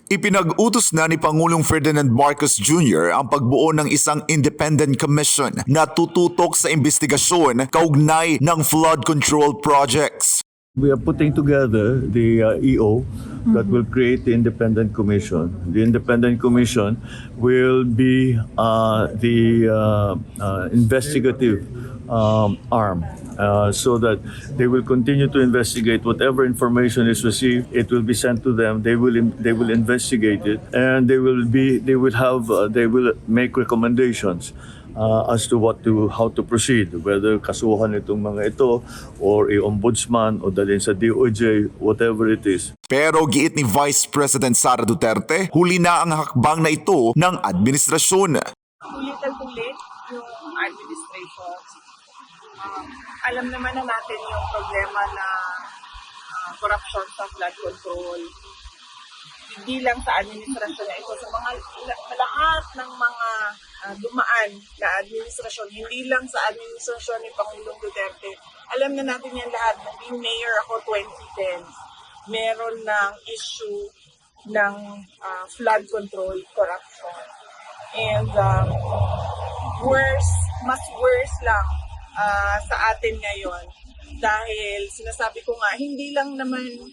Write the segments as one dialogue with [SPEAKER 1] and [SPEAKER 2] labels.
[SPEAKER 1] Ipinag-utos na ni Pangulong Ferdinand Marcos Jr. ang pagbuo ng isang independent commission na tututok sa investigasyon kaugnay ng flood control projects.
[SPEAKER 2] We are putting together the EO that will create the independent commission. The independent commission will be the investigative arm so that they will continue to investigate whatever information is received. It will be sent to them. They will investigate it, and they will make recommendations as to how to proceed, whether kasuhan itong mga ito or i-ombudsman o dalhin sa DOJ, whatever it is.
[SPEAKER 1] Pero giit ni Vice President Sara Duterte, huli na ang hakbang na ito ng administrasyon.
[SPEAKER 3] Ulit-ulit yung administration. Alam naman na natin yung problema na corruption sa flood control. Hindi lang sa administrasyon na ito, sa mga lahat ng mga dumaan na administrasyon, hindi lang sa administrasyon ni Pangulong Duterte. Alam na natin yan lahat. Naging mayor ako 2010. Meron ng issue ng flood control corruption. And mas worse lang sa atin ngayon dahil sinasabi ko nga, hindi lang naman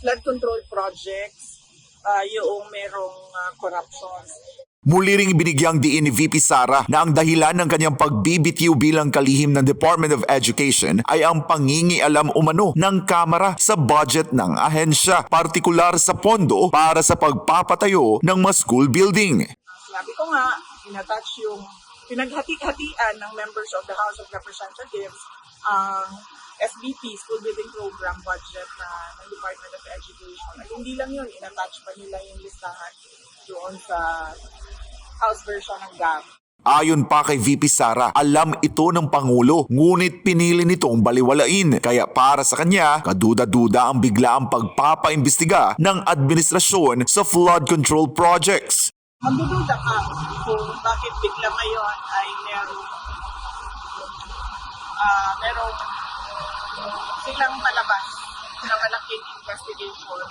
[SPEAKER 3] flood control projects yung merong corruption.
[SPEAKER 1] Muli ring binigyang diin ni VP Sara na ang dahilan ng kanyang pagbibitiw bilang kalihim ng Department of Education ay ang pangingialam umano ng Kamara sa budget ng ahensya, partikular sa pondo para sa pagpapatayo ng mga school building.
[SPEAKER 3] Sabi ko nga, inattach yung pinaghati-hatian ng members of the House of Representatives ang SBP, School Building Program budget ng Department of Education. At hindi lang yun, inattach pa nila yung listahan doon sa House version ng GAM.
[SPEAKER 1] Ayon pa kay VP Sara, alam ito ng Pangulo, ngunit pinili nitong baliwalain. Kaya para sa kanya, kaduda-duda ang biglaang pagpapaimbestiga ng administrasyon sa flood control projects.
[SPEAKER 3] Magdududa ka kung bakit bigla ngayon ay merong silang malabas na malaking investigation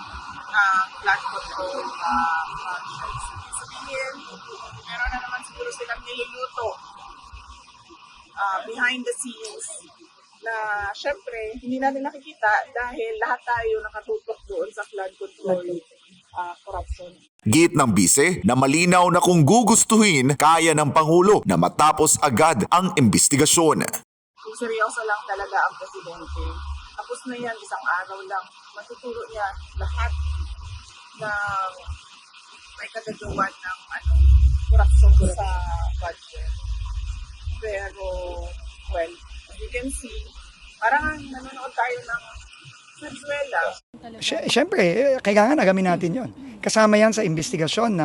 [SPEAKER 3] ng flood control projects. Sabihin, meron na naman siguro silang niluluto behind the scenes na syempre hindi natin nakikita dahil lahat tayo nakatutok doon sa flood control corruption.
[SPEAKER 1] Giit ng bise na malinaw na kung gugustuhin, kaya ng Pangulo na matapos agad ang investigasyon.
[SPEAKER 3] Kung seryoso lang talaga ang presidente, tapos na yan, isang araw lang, matuturo niya lahat ng may kagagawan ng corruption sa budget. Pero, well, as you can see, parang nanonood tayo ng Venezuela.
[SPEAKER 4] Siyempre, kailangan agamin natin yon. Kasama yan sa investigasyon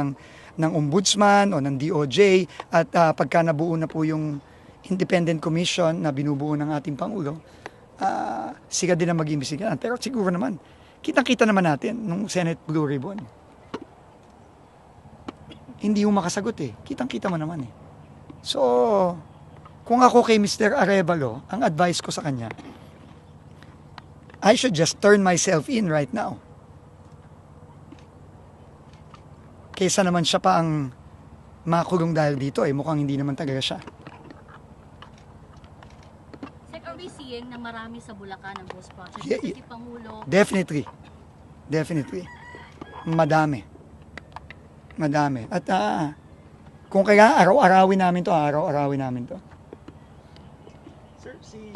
[SPEAKER 4] ng ombudsman o ng DOJ at pagka nabuo na po yung independent commission na binubuo ng ating Pangulo, sila din ang mag-iimbestigahan. Pero siguro naman, kitang-kita naman natin nung Senate Blue Ribbon. Hindi yung makasagot eh. Kitang-kita mo naman eh. So, kung ako kay Mr. Arevalo, ang advice ko sa kanya, I should just turn myself in right now. Kaysa naman siya pa ang makulong dahil dito, mukhang hindi naman talaga siya.
[SPEAKER 5] Sir, are we seeing na marami sa Bulacan ang ghost project?
[SPEAKER 4] Yeah,
[SPEAKER 5] Si Pangulo.
[SPEAKER 4] Definitely. Definitely. Madami. At kung kaya araw-arawin namin to.
[SPEAKER 6] Sir, si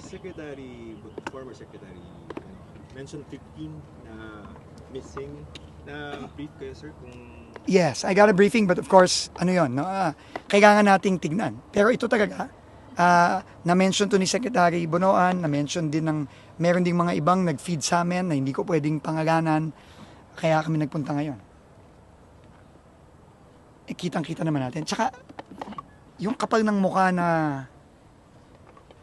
[SPEAKER 6] former Secretary, mentioned 15 na missing. Na brief kayo, sir, kung...
[SPEAKER 4] Yes, I got a briefing, but of course, kailangan nating tignan. Pero ito talaga, na-mention to ni Secretary Bonoan, na-mention din meron ding mga ibang nag-feed sa amin na hindi ko pwedeng pangalanan, kaya kami nagpunta ngayon. Kitang-kita naman natin. Tsaka, yung kapal ng mukha na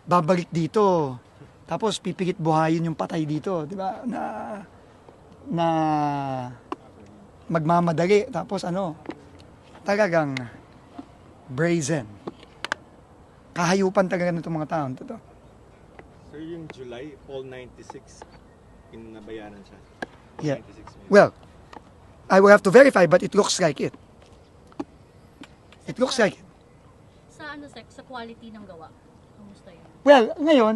[SPEAKER 4] babalik dito, tapos pipilit buhayin yung patay dito, di ba? Na magmamadali, tapos talagang brazen. Kahayupan talaga nitong mga taon. Totoo.
[SPEAKER 6] Sir, yung July, all 96 pinabayaran siya.
[SPEAKER 4] Yeah.
[SPEAKER 6] 96 million.
[SPEAKER 4] Well, I will have to verify, but it looks like it. It looks like it.
[SPEAKER 5] Sa ano, Sec, sa quality ng gawa. Kamusta yun?
[SPEAKER 4] Well, ngayon,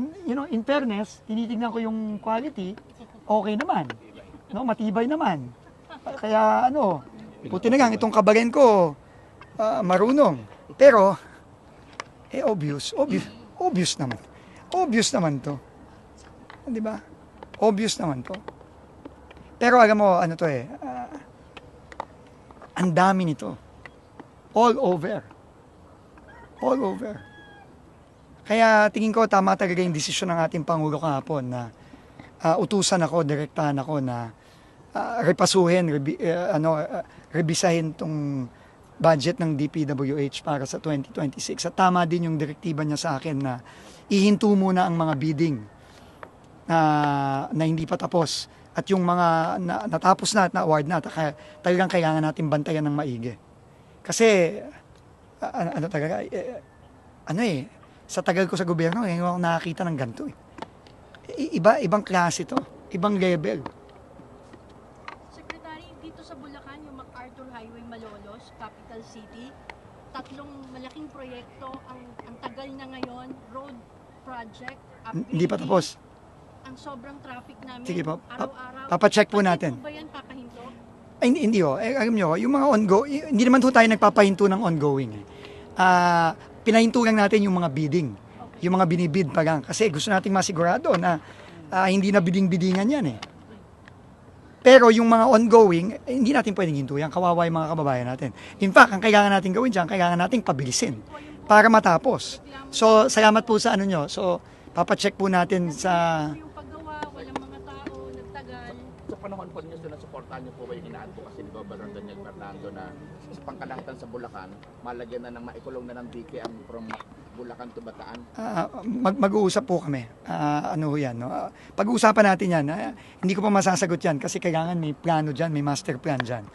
[SPEAKER 4] in fairness, tinitingnan ko yung quality, okay naman. No, matibay naman. Kaya puti na lang, itong kabarin ko, marunong. Pero, obvious naman. Obvious naman to. Di ba? Obvious naman to. Pero alam mo, ang dami nito. All over. All over. Kaya tingin ko tama talaga yung desisyon ng ating Pangulo kahapon na utusan ako, direktahan ako na repasuhin, rebisahin tong budget ng DPWH para sa 2026. At tama din yung direktiba niya sa akin na ihinto muna ang mga bidding na hindi pa tapos. At yung mga natapos na at na-award na, talagang kailangan natin bantayan ng maigi. Kasi, sa tagal ko sa gobyerno, ngayon ako nakakita ng ganito. Ibang klase to, ibang level.
[SPEAKER 5] Secretary, dito sa Bulacan, yung MacArthur Highway Malolos, capital city, 3 malaking proyekto, ang tagal na ngayon, road project,
[SPEAKER 4] Hindi pa tapos.
[SPEAKER 5] ang sobrang traffic namin,
[SPEAKER 4] Sige po,
[SPEAKER 5] araw-araw.
[SPEAKER 4] papacheck po
[SPEAKER 5] Pati
[SPEAKER 4] natin.
[SPEAKER 5] po ba yan kakahinto?
[SPEAKER 4] Ay, hindi ho. Alam nyo, yung mga ongoing, hindi naman ho tayo nagpapahinto ng ongoing. Pinahinto lang natin yung mga bidding. Yung mga binibid pa lang. Kasi gusto nating masigurado na hindi na bidding-biddingan yan eh. Pero yung mga ongoing, hindi natin pwedeng hinto yan. Kawawa yung mga kababayan natin. In fact, ang kailangan natin gawin dyan, kailangan natin pabilisin para matapos. So, salamat po sa nyo. So, papacheck po natin sa...
[SPEAKER 5] Yung paggawa, walang mga tao, nagtagal.
[SPEAKER 7] Sa panahon po ninyo, sinusuportahan niyo po ba yung inaadvocacy ni Governor Daniel Fernando na sa pangkalahatan sa Bulacan, malagyan na ng maikulong na ng DK ang from Bulacan to Bataan?
[SPEAKER 4] Mag-uusap po kami. Yan, no? Pag-uusapan natin yan. Hindi ko pa masasagot yan kasi kailangan may plano dyan, may master plan dyan.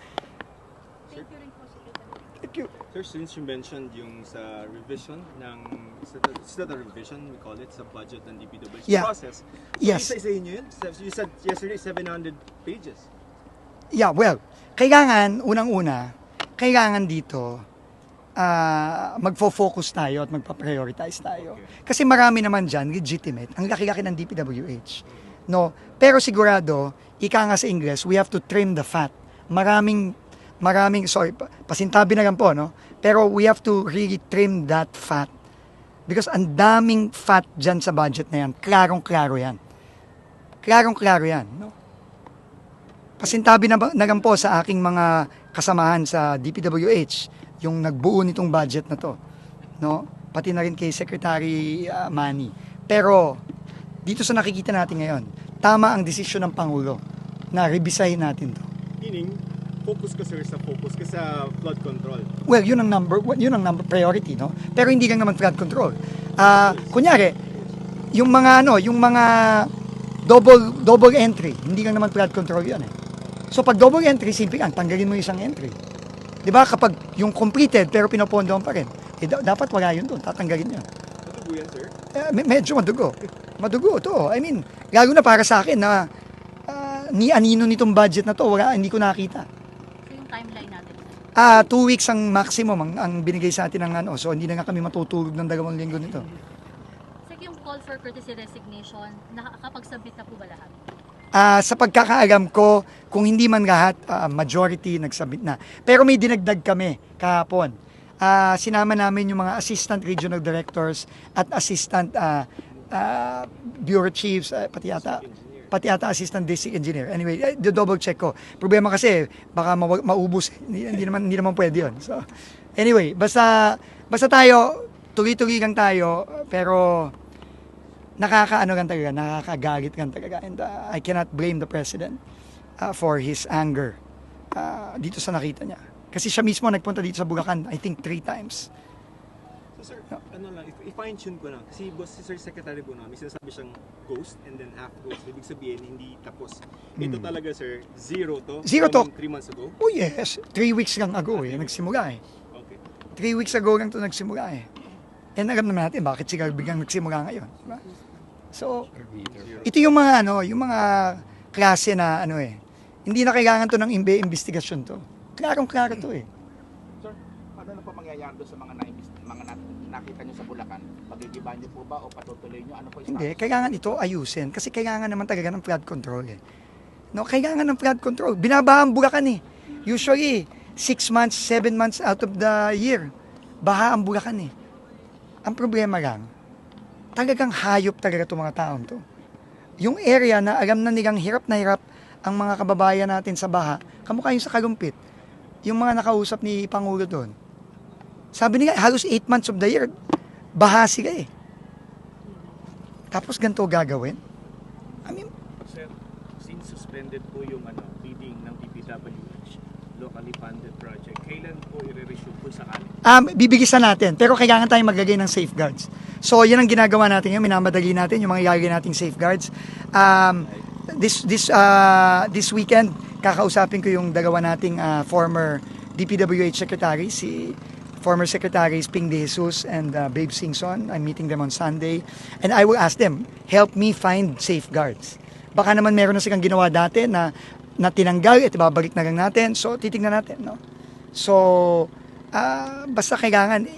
[SPEAKER 5] Thank you rin po, Secretary.
[SPEAKER 4] Thank you.
[SPEAKER 6] Sir, since you mentioned yung sa revision ng, is that a revision, we call it, sa budget ng DPWH
[SPEAKER 4] Yeah.
[SPEAKER 6] process? So,
[SPEAKER 4] Yes.
[SPEAKER 6] isa-isahin nyo yun? You said yesterday 700 pages.
[SPEAKER 4] Yeah, well, unang-una, kailangan dito magfo-focus tayo at magpa-prioritize tayo. Kasi marami naman dyan, legitimate. Ang laki-laki ng DPWH. No? Pero sigurado, ika nga sa Ingles, we have to trim the fat. Maraming, pasintabi na lang po, no? Pero we have to really trim that fat. Because ang daming fat dyan sa budget na yan. Klarong-klaro yan. Klarong-klaro yan, no? Pasintabi na lang po sa aking mga kasamahan sa DPWH yung nagbuo nitong budget na to, no? Pati na rin kay Secretary Manny. Pero dito sa nakikita natin ngayon, tama ang desisyon ng Pangulo na rebisahin natin to.
[SPEAKER 6] Meaning, focus ka sir sa flood control.
[SPEAKER 4] Well, yun ang number priority, no? Pero hindi lang naman flood control. Kunyari, yung mga double entry, hindi lang naman flood control 'yan eh. So pag double entry, simple lang, tanggalin mo yung isang entry. 'Di ba? Kapag yung completed pero pinopondohan pa rin, dapat wala yun doon, tatanggalin 'yan.
[SPEAKER 6] Madugo yan, sir?
[SPEAKER 4] Medyo madugo. Madugo to. I mean, lalo na para sa akin na ni anino nitong budget na to, hindi ko nakita.
[SPEAKER 5] So yung timeline natin, sir.
[SPEAKER 4] 2 weeks ang maximum ang binigay sa atin ng so hindi na nga kami matutulog ng 2 linggo nito.
[SPEAKER 5] Sir, yung call for courtesy resignation, nakakapag-submit na po ba lahat?
[SPEAKER 4] Sa pagkakaalam ko, kung hindi man lahat, majority nagsubmit na. Pero may dinagdag kami kahapon. Sinama namin yung mga assistant regional directors at assistant bureau chiefs, pati yata assistant district engineer. Anyway, double check ko. Problema kasi, baka maubos. Hindi naman pwede yun. So, anyway, basta tayo, tuloy-tuloy lang tayo, pero nakakagalit lang talaga. And I cannot blame the president for his anger dito sa nakita niya. Kasi siya mismo nagpunta dito sa Bulacan, I think 3 times.
[SPEAKER 6] So sir, i-fine-tune ko lang. Kasi si Sir Secretary po may sinasabi siyang ghost and then half ghost. Ibig sabihin, hindi tapos. Ito talaga sir, zero to?
[SPEAKER 4] Zero to.
[SPEAKER 6] 3 months ago?
[SPEAKER 4] Oh yes, 3 weeks lang ago nagsimula eh.
[SPEAKER 6] Okay.
[SPEAKER 4] 3 weeks ago lang ito nagsimula eh. And alam naman natin bakit sila biglang nagsimula ngayon. Diba? So, ito yung mga klase na Hindi na kailangan to ng investigasyon to. Klarong-klaro to eh.
[SPEAKER 7] Sir, ano na po mangyayari doon sa nakita nyo sa Bulacan? Pagigiba nyo po ba o patutuloy nyo? Ano po yung
[SPEAKER 4] Hindi, kailangan ito ayusin kasi kailangan naman talaga ng flood control eh. No, kailangan ng flood control. Binabaha ang Bulacan eh. Usually, 6 months, 7 months out of the year, baha ang Bulacan eh. Ang problema lang, talagang hayop talaga itong mga taong to. Yung area na alam na nilang hirap na hirap ang mga kababayan natin sa baha, kamukha yung sa Kalumpit, yung mga nakausap ni Pangulo doon. Sabi nila, halos 8 months of the year, baha sila eh. Tapos ganito gagawin? I mean,
[SPEAKER 6] Sir, since suspended po yung bidding ng DPWH, locally funded project, kailan po i-resume po sakali?
[SPEAKER 4] Bibigisan natin, pero kailangan tayong maglagay ng safeguards. So, yan ang ginagawa natin ngayon, minamadali natin yung mga ilalagay nating safeguards. This weekend, kakausapin ko yung dalawa nating former DPWH secretary, si former secretaries Ping De Jesus and Babe Singson. I'm meeting them on Sunday. And I will ask them, help me find safeguards. Baka naman meron na silang ginawa dati na tinanggal at ibabalik na lang natin. So, titignan natin. No? So, basta kailangan,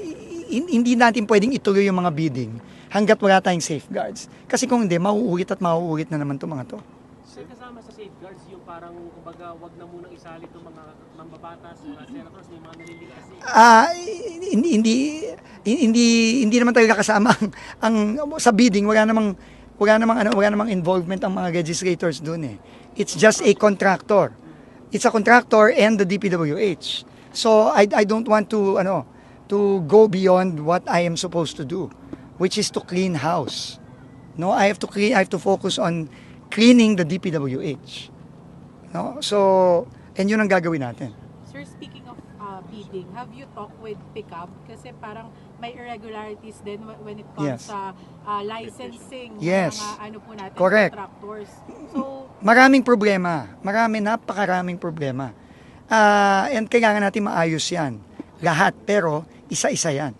[SPEAKER 4] hindi natin pwedeng ituloy yung mga bidding hanggat wala tayong safeguards. Kasi kung hindi, mauulit at mauulit na naman itong mga to.
[SPEAKER 8] Sir, kasama sa safeguards yung parang, kumbaga, wag na munang isali itong mga mambabatas, mga senators, may mga naliligtas
[SPEAKER 4] Hindi naman talaga kasama ang sa bidding, wala namang involvement ang mga legislators doon eh. It's just a contractor. It's a contractor and the DPWH. So I don't want to go beyond what I am supposed to do, which is to clean house. No, I have to focus on cleaning the DPWH. No? So, and yun ang gagawin natin.
[SPEAKER 9] Sir, speaking of bidding, have you talked with Pickup? Kasi parang may irregularities din when it comes
[SPEAKER 4] Yes.
[SPEAKER 9] sa licensing
[SPEAKER 4] Yes.
[SPEAKER 9] ng mga po natin,
[SPEAKER 4] Correct.
[SPEAKER 9] contractors. So,
[SPEAKER 4] Maraming problema. Napakaraming problema. And kailangan natin maayos yan. Lahat, pero isa-isa yan.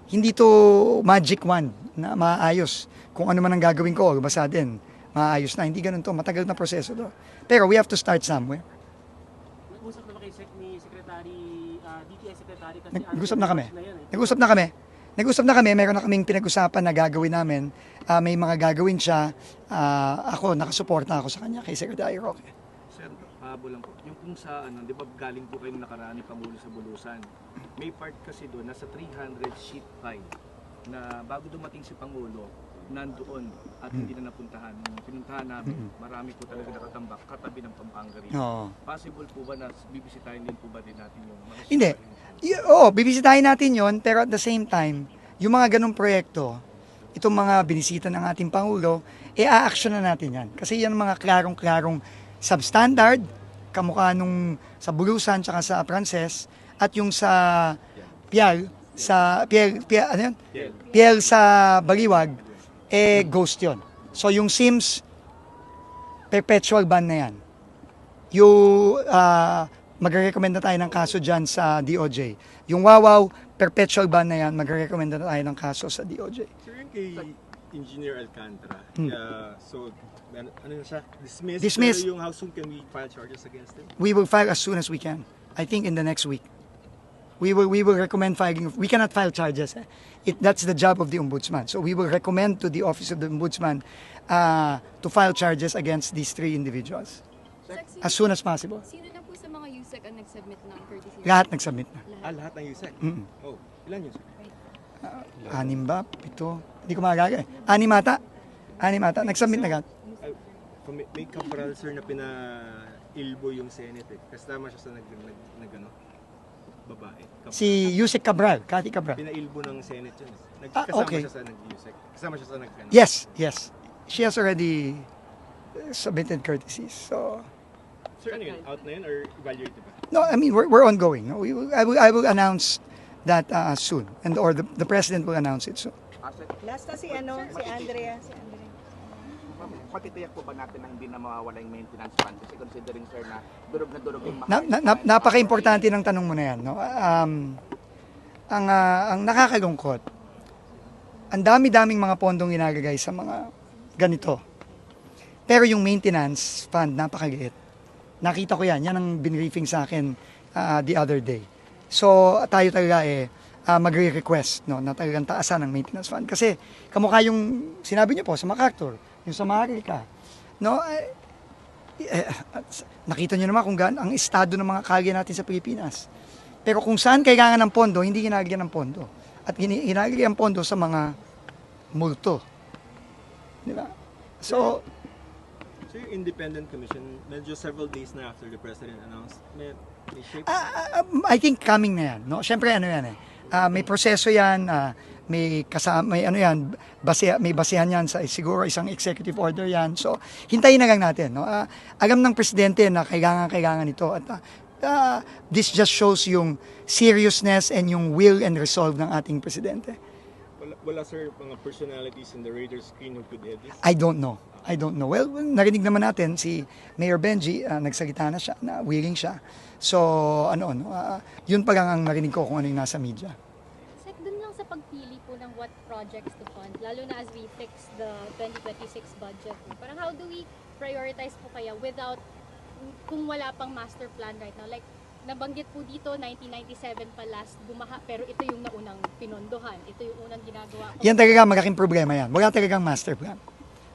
[SPEAKER 4] Hindi to magic wand na maayos. Kung ano man ang gagawin ko, basta din, maayos na. Hindi ganun to. Matagal na proseso to. Pero we have to start somewhere.
[SPEAKER 8] Nag-usap na ba kay ni Secretary, DTI Secretary kasi
[SPEAKER 4] Nag-usap na kami.
[SPEAKER 8] yan eh.
[SPEAKER 4] Nag-usap na kami. Meron na kaming pinag-usapan na gagawin namin. May mga gagawin siya. Ako, nakasuporta ako sa kanya kay Secretary Roque.
[SPEAKER 6] Sir, pahabol lang po. Yung kung sa di ba galing po kayo nakaraan ni Pangulo sa Bulusan, may part kasi doon, nasa 300 sheet pile na bago dumating si Pangulo, nandoon at hindi na napuntahan. Nung pinuntahan namin, marami po talaga nakatambak katabi ng Pampanga rin.
[SPEAKER 4] Oo.
[SPEAKER 6] Possible po ba na bibisitahin din po ba din natin yung mga
[SPEAKER 4] Hindi. Oo, bibisitahin natin yon, pero at the same time, yung mga ganong proyekto, itong mga binisita ng ating Pangulo, a-action na natin yan. Kasi yan mga klarong-klarong substandard, kamukha nung sa Bulusan tsaka sa Frances, at yung sa Pial sa Baliwag, ghost yon. So yung Sims, perpetual ban na yan. Magre-recommend na tayo ng kaso dyan sa DOJ. Yung Wawaw, perpetual ban na yan, magre-recommend na tayo ng kaso sa DOJ.
[SPEAKER 6] Sir, yung kay Engineer Alcantara, so ano na siya? Dismissed.
[SPEAKER 4] Dismissed.
[SPEAKER 6] Pero yung how soon can we file charges against him?
[SPEAKER 4] We will file as soon as we can. I think in the next week. We will recommend filing. We cannot file charges. That's the job of the Ombudsman. So we will recommend to the Office of the Ombudsman to file charges against these 3 individuals as soon as possible.
[SPEAKER 10] Sino na po sa mga USEC ang nag-submit ng courtesy?
[SPEAKER 4] Lahat nagsubmit na.
[SPEAKER 6] Lahat ng USEC? Oh, ilan yun, sir?
[SPEAKER 4] 6 ba? 7? Hindi ko maalala. 6 ata. Nagsubmit na lahat.
[SPEAKER 6] May kaparal, sir, na pina-ilbo yung Senate. Kasama siya sa babae.
[SPEAKER 4] Si Yusek Cabral, Cathy Cabral.
[SPEAKER 6] Pinailbo ng Senate yun.
[SPEAKER 4] Okay.
[SPEAKER 6] Siya sa nag-USEC. Kasama siya sa
[SPEAKER 4] Yes. She has already submitted courtesies. So,
[SPEAKER 6] Sir, ano yun? Out na yun or evaluate pa?
[SPEAKER 4] no, I mean, we're ongoing. No? I will announce that soon. Or the President will announce it soon.
[SPEAKER 3] Last na si Andrea.
[SPEAKER 7] Patitiyak po ba natin na hindi na mawawala yung maintenance fund? Kasi considering, sir, na durog yung
[SPEAKER 4] Napaka-importante ng tanong mo na yan. No? Ang nakakalungkot, ang dami-daming mga pondong ginagagay sa mga ganito. Pero yung maintenance fund, napakaliit. Nakita ko yan. Yan ang binriefing sa akin the other day. So, tayo talaga magre-request no, na talagang taasan ang maintenance fund. Kasi, kamukha yung sinabi niyo po sa MacArthur, yung sa Maharlika. No, nakita niyo naman kung ang estado ng mga kalye natin sa Pilipinas. Pero kung saan kailangan ng pondo, hindi ginagyan ng pondo. At ginagyan ng pondo sa mga multo. Di ba? So,
[SPEAKER 11] So yung independent commission, medyo several days na after the president announced, may shape?
[SPEAKER 4] I think coming na yan. No? Siyempre ano yan may proseso yan, may kasama, may ano yan, may basehan yan sa siguro isang executive order yan. So, hintayin na lang natin. No? Alam ng presidente na kailangan ito. At this just shows yung seriousness and yung will and resolve ng ating presidente.
[SPEAKER 11] Wala sir, mga personalities in the radar screen who could head this?
[SPEAKER 4] I don't know. Well, narinig naman natin si Mayor Benji, nagsalita na siya, na willing siya. So, yun pa lang ang narinig ko kung ano yung nasa media.
[SPEAKER 10] Sec, dun lang sa pagpili po ng what projects to fund, lalo na as we fix the 2026 budget. Parang how do we prioritize po kaya without, kung wala pang master plan right now? Like, nabanggit po dito, 1997 pa last bumaha, pero ito yung naunang pinondohan. Ito yung unang ginagawa.
[SPEAKER 4] Yan talaga malaking problema yan. Wala talagang master plan.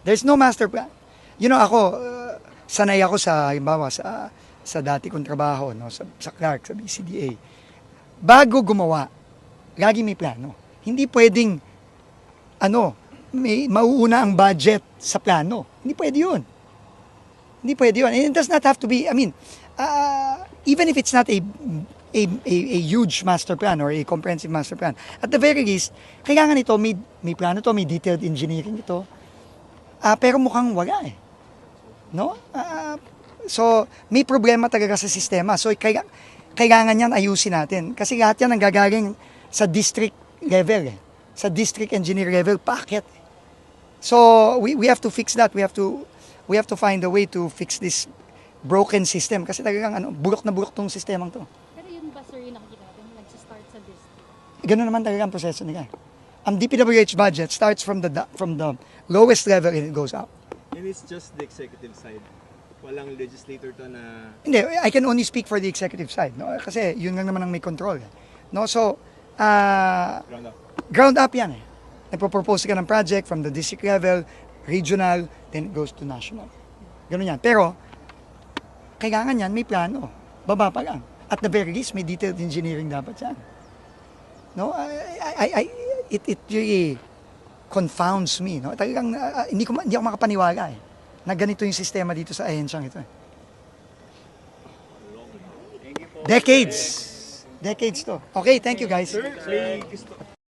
[SPEAKER 4] There's no master plan. You know, ako, sanay ako sa, halimbawa, sa dati kong trabaho, no, sa Clark, sa BCDA. Bago gumawa, lagi may plano. Hindi pwedeng, may mauuna ang budget sa plano. Hindi pwede yun. Hindi pwede yun. And it does not have to be, even if it's not a huge master plan or a comprehensive master plan, at the very least, kailangan ito, may plano to, may detailed engineering ito. Pero mukhang wala no? So, may problema talaga sa sistema. So, kailangan yan ayusin natin. Kasi lahat yan ang gagaling sa district level. Sa district engineer level, packet. So, we have to fix that. We have to find a way to fix this broken system. Kasi talagang bulok na bulok tong sistemang to.
[SPEAKER 10] Pero yun ba sir yung nakikita natin, nag-start sa district?
[SPEAKER 4] Ganun naman talaga ang proseso nila. Ang DPWH budget starts from the lowest level and it goes up.
[SPEAKER 11] And it's just the executive side. Walang legislator to na...
[SPEAKER 4] Hindi, I can only speak for the executive side. No? Kasi yun lang naman ang may control. No? So, ground up yan. Nagpo-propose ka ng project from the district level, regional, then it goes to national. Ganun yan. Pero, kailangan yan, may plano. Baba pa lang. At the very least, may detailed engineering dapat yan. No? It really confounds me. No? Talagang, hindi ako makapaniwala na ganito yung sistema dito sa ahensyang ito. Decades to. Okay, thank you guys.
[SPEAKER 11] Sir, may